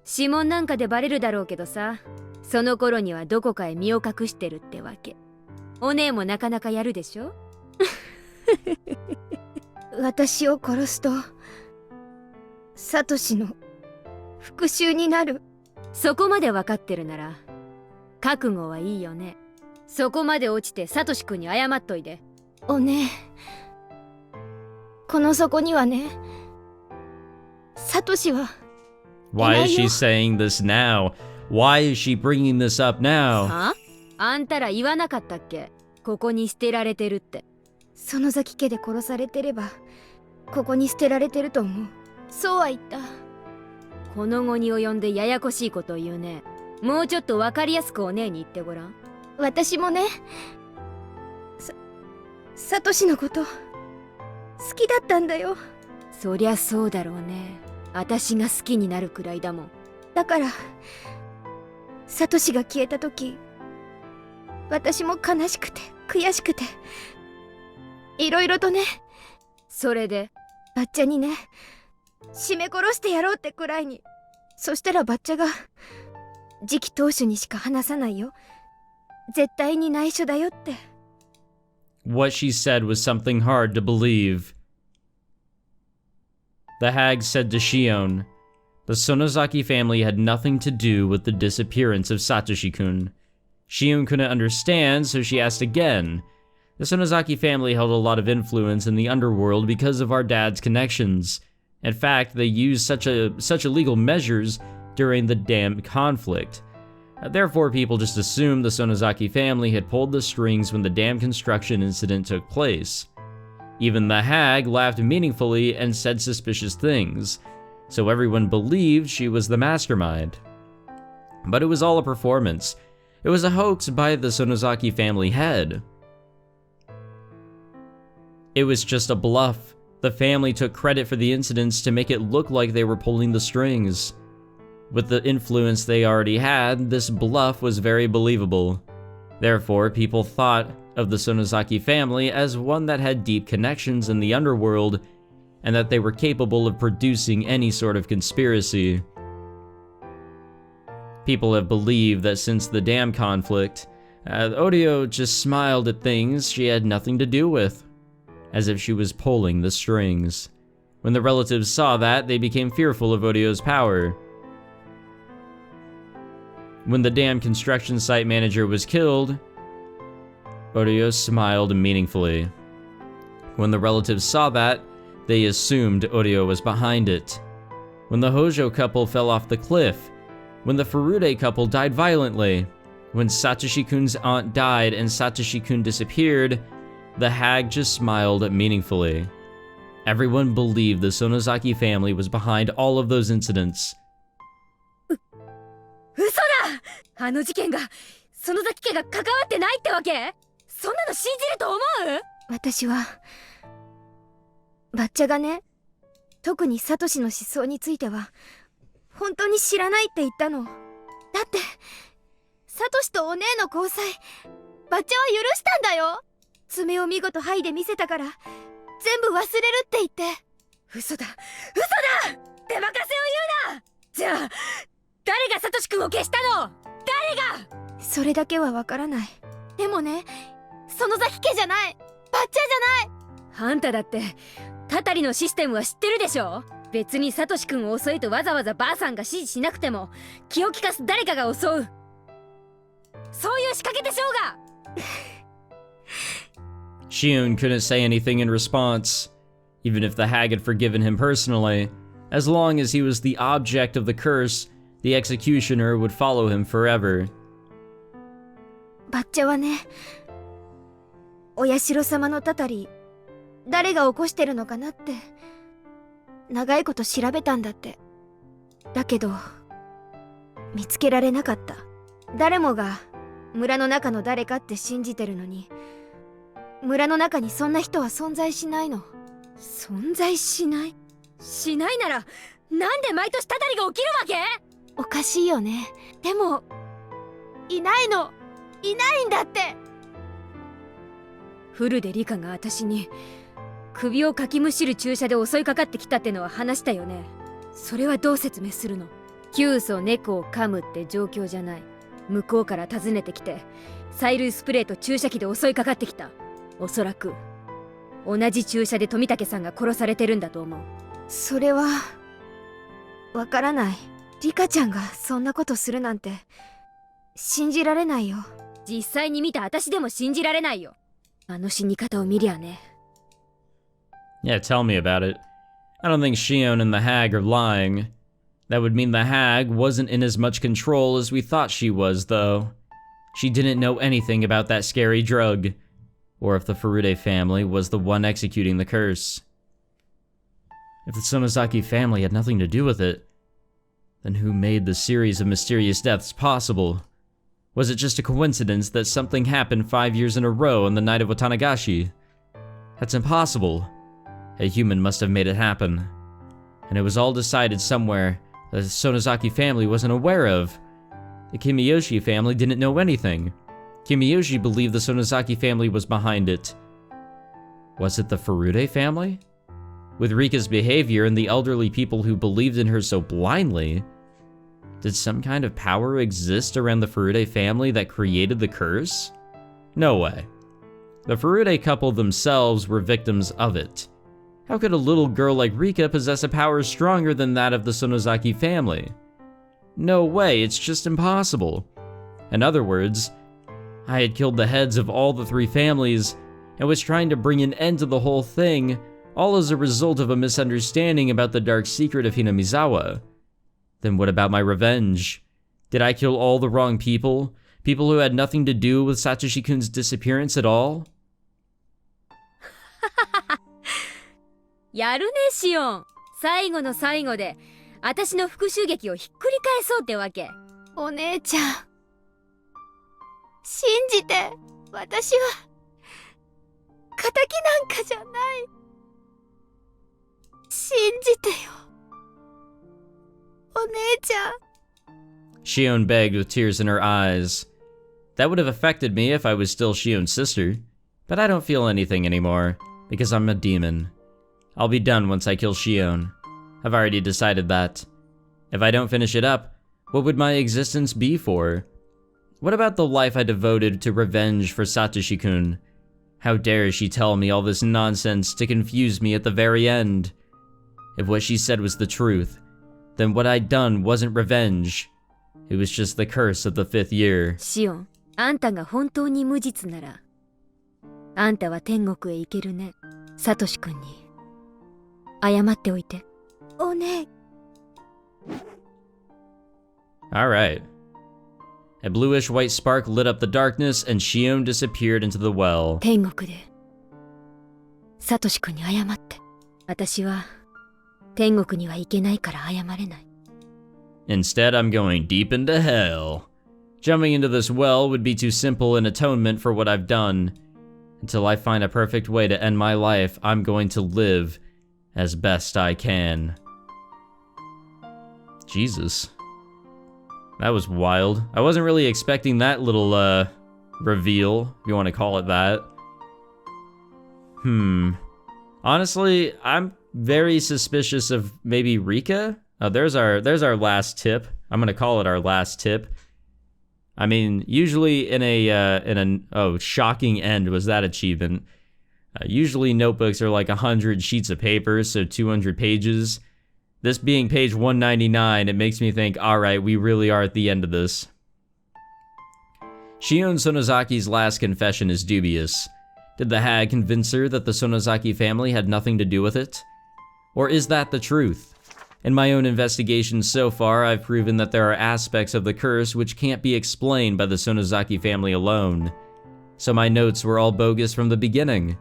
指紋なんかでバレるだろうけどさ、その頃にはどこかへ身を隠してるってわけ。お姉もなかなかやるでしょ。私を殺すとサトシの復讐になる。そこまで分かってるなら覚悟はいいよね。そこまで落ちてサトシ君に謝っといで。おね、この底にはね、サトシは。 Why is she saying this now? Why is she bringing this up now? は？あんたら言わなかったっけ？ここに捨てられてるって。園崎家で殺されてればここに捨てられてると思う。そうは言った。この後に及んでややこしいことを言うね。もうちょっと分かりやすくお姉に言ってごらん。私もね、サトシのこと好きだったんだよ。そりゃそうだろうね。私が好きになるくらいだもん。だからサトシが消えた時、私も悲しくて悔しくていろいろとね。それでバッチャにね、絞め殺してやろうってくらいに。そしたらバッチャが次期当主にしか話さないよ、絶対に内緒だよって。 What she said was something hard to believe. The hag said to Shion, the Sonozaki family had nothing to do with the disappearance of Satoshi-kun. Shion couldn't understand, so she asked again. The Sonozaki family held a lot of influence in the underworld because of our dad's connections. In fact, they used such illegal measures during the dam conflict. Therefore, people just assumed the Sonozaki family had pulled the strings when the dam construction incident took place. Even the hag laughed meaningfully and said suspicious things, so everyone believed she was the mastermind. But it was all a performance. It was a hoax by the Sonozaki family head. It was just a bluff. The family took credit for the incidents to make it look like they were pulling the strings. With the influence they already had, this bluff was very believable. Therefore, people thought of the Sonozaki family as one that had deep connections in the underworld, and that they were capable of producing any sort of conspiracy. People have believed that since the dam conflict, Odio just smiled at things she had nothing to do with, as if she was pulling the strings. When the relatives saw that, they became fearful of Odio's power. When the dam construction site manager was killed, Odio smiled meaningfully. When the relatives saw that, they assumed Odio was behind it. When the Hojo couple fell off the cliff, when the Furude couple died violently, when Satoshi-kun's aunt died and Satoshi-kun disappeared, the hag just smiled meaningfully. Everyone believed the Sonozaki family was behind all of those incidents. 嘘だ！あの事件が園崎家が関わってないってわけ？そんなの信じると思う？私はバッチャがね、特にサトシの思想については本当に知らないって言ったの。だってサトシとお姉の交際、バッチャは許したんだよ。爪を見事剥いで見せたから全部忘れるって言って。嘘だ嘘だ！出任せを言うな！じゃあ誰がサトシ君を消したの？誰が？それだけはわからない。でもね、園崎家じゃない、バッチャじゃない。あんただってタタリのシステムは知ってるでしょ？別にサトシ君を襲えとわざわざばあさんが指示しなくても気を利かす誰かが襲う。そういう仕掛けでしょうが。Shion couldn't say anything in response, even if the hag had forgiven him personally. As long as he was the object of the curse, the executioner would follow him forever. バッチャはね、お社様のたたり、誰が起こしてるのかなって、長いこと調べたんだって。だけど、見つけられなかった。誰もが村の中の誰かって信じてるのに、村の中にそんな人は存在しないの。存在しない？しないなら、なんで毎年たたりが起きるわけ？おかしいよね。でも、いないの。いないんだって。フルでリカが私に首をかきむしる注射で襲いかかってきたってのは話したよね。それはどう説明するの？急須猫を噛むって状況じゃない。向こうから訪ねてきて催涙スプレーと注射器で襲いかかってきた。おそらく同じ注射で富武さんが殺されてるんだと思う。それはわからない。リカちゃんがそんなことするなんて信じられないよ。実際に見た私でも信じられないよ。あの死に方を見りゃね。Yeah, tell me about it. I don't think Shion and the hag are lying. That would mean the hag wasn't in as much control as we thought she was, though. She didn't know anything about that scary drug, or if the Furude family was the one executing the curse. If the Sonozaki family had nothing to do with it, then who made the series of mysterious deaths possible? Was it just a coincidence that something happened 5 years in a row on the night of Watanagashi? That's impossible. A human must have made it happen. And it was all decided somewhere that the Sonozaki family wasn't aware of. The Kimiyoshi family didn't know anything. Kimiyoshi believed the Sonozaki family was behind it. Was it the Furude family? With Rika's behavior and the elderly people who believed in her so blindly, did some kind of power exist around the Furude family that created the curse? No way. The Furude couple themselves were victims of it. How could a little girl like Rika possess a power stronger than that of the Sonozaki family? No way, it's just impossible. In other words, I had killed the heads of all the 3 families and was trying to bring an end to the whole thing, all as a result of a misunderstanding about the dark secret of Hinamizawa. Then what about my revenge? Did I kill all the wrong people? People who had nothing to do with Satoshi-kun's disappearance at all? やるね、シオン。最後の最後で私の復讐劇をひっくり返そうってわけ。お姉ちゃん、信じて。私は仇なんかじゃない。信じてよ、お姉ちゃん。Shion begged with tears in her eyes. That would have affected me if I was still Shion's sister, but I don't feel anything anymore, because I'm a demon. I'll be done once I kill Shion. I've already decided that. If I don't finish it up, what would my existence be for? What about the life I devoted to revenge for Satoshi-kun? How dare she tell me all this nonsense to confuse me at the very end? If what she said was the truth, then what I'd done wasn't revenge. It was just the curse of the 5th year. シオン、あんたが本当に無実なら、あんたは天国へ行けるね。サトシ君に謝っておいて。おね。Alright. A bluish-white spark lit up the darkness, and Shion disappeared into the well. 天国でサトシ君に謝って。私は天国には行けないから謝れない。Instead, I'm going deep into hell. Jumping into this well would be too simple an atonement for what I've done. Until I find a perfect way to end my life, I'm going to live as best I can. Jesus. That was wild. I wasn't really expecting that little, reveal, if you want to call it that. Honestly, I'm very suspicious of maybe Rika. Oh, there's our last tip. I'm gonna call it our last tip. I mean, usually in a shocking end was that achievement. Usually notebooks are like 100 sheets of paper, so 200 pages. This being page 199, it makes me think, alright, we really are at the end of this. Shion Sonozaki's last confession is dubious. Did the hag convince her that the Sonozaki family had nothing to do with it? Or is that the truth? In my own investigations so far, I've proven that there are aspects of the curse which can't be explained by the Sonozaki family alone. So my notes were all bogus from the beginning.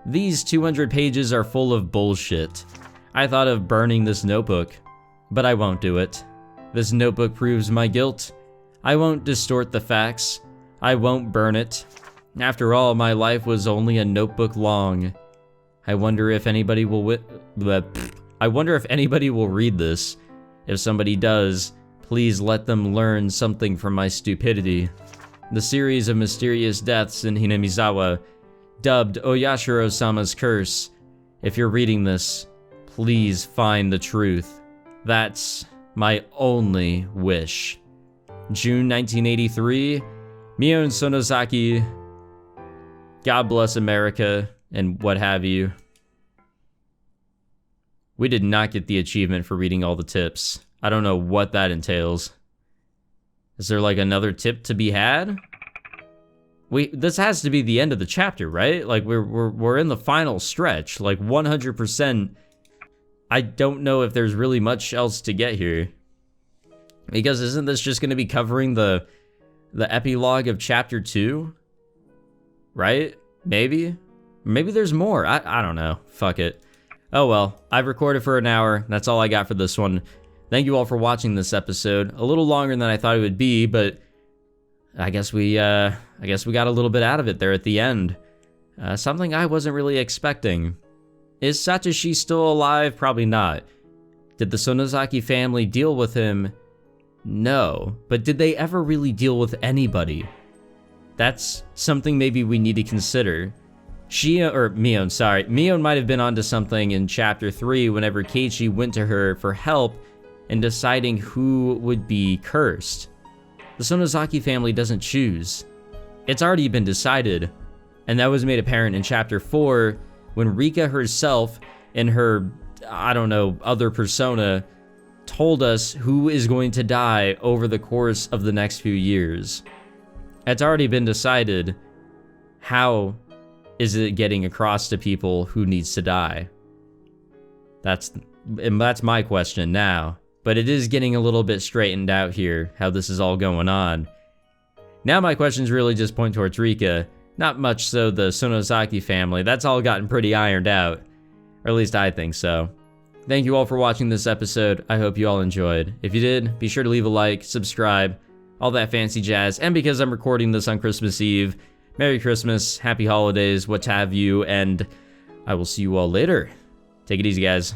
These 200 pages are full of bullshit. I thought of burning this notebook, but I won't do it. This notebook proves my guilt. I won't distort the facts. I won't burn it. After all, my life was only a notebook long. I wonder if anybody will read this. If somebody does, please let them learn something from my stupidity. The series of mysterious deaths in Hinamizawa, dubbed Oyashiro-sama's curse. If you're reading this, please find the truth. That's my only wish. June 1983, Mion Sonozaki. God bless America, and what have you. We did not get the achievement for reading all the tips. I don't know what that entails. Is there like another tip to be had? This has to be the end of the chapter, right? Like we're in the final stretch, like 100%. I don't know if there's really much else to get here. Because isn't this just going to be covering the epilogue of chapter 2? Right? Maybe there's more. I don't know. Fuck it. Oh well, I've recorded for an hour. That's all I got for this one. Thank you all for watching this episode. A little longer than I thought it would be, but I guess we got a little bit out of it there at the end. Something I wasn't really expecting. Is Satoshi still alive? Probably not. Did the Sonozaki family deal with him? No. But did they ever really deal with anybody? That's something maybe we need to consider. Mion might have been onto something in chapter 3 whenever Keiichi went to her for help in deciding who would be cursed. The Sonozaki family doesn't choose. It's already been decided, and that was made apparent in chapter 4 when Rika herself in her, I don't know, other persona told us who is going to die over the course of the next few years. It's already been decided. How is it getting across to people who needs to die? That's my question now. But it is getting a little bit straightened out here, how this is all going on. Now my questions really just point towards Rika. Not much so the Sonozaki family. That's all gotten pretty ironed out. Or at least I think so. Thank you all for watching this episode. I hope you all enjoyed. If you did, be sure to leave a like, subscribe, all that fancy jazz. And because I'm recording this on Christmas Eve, Merry Christmas, Happy Holidays, what have you, and I will see you all later. Take it easy, guys.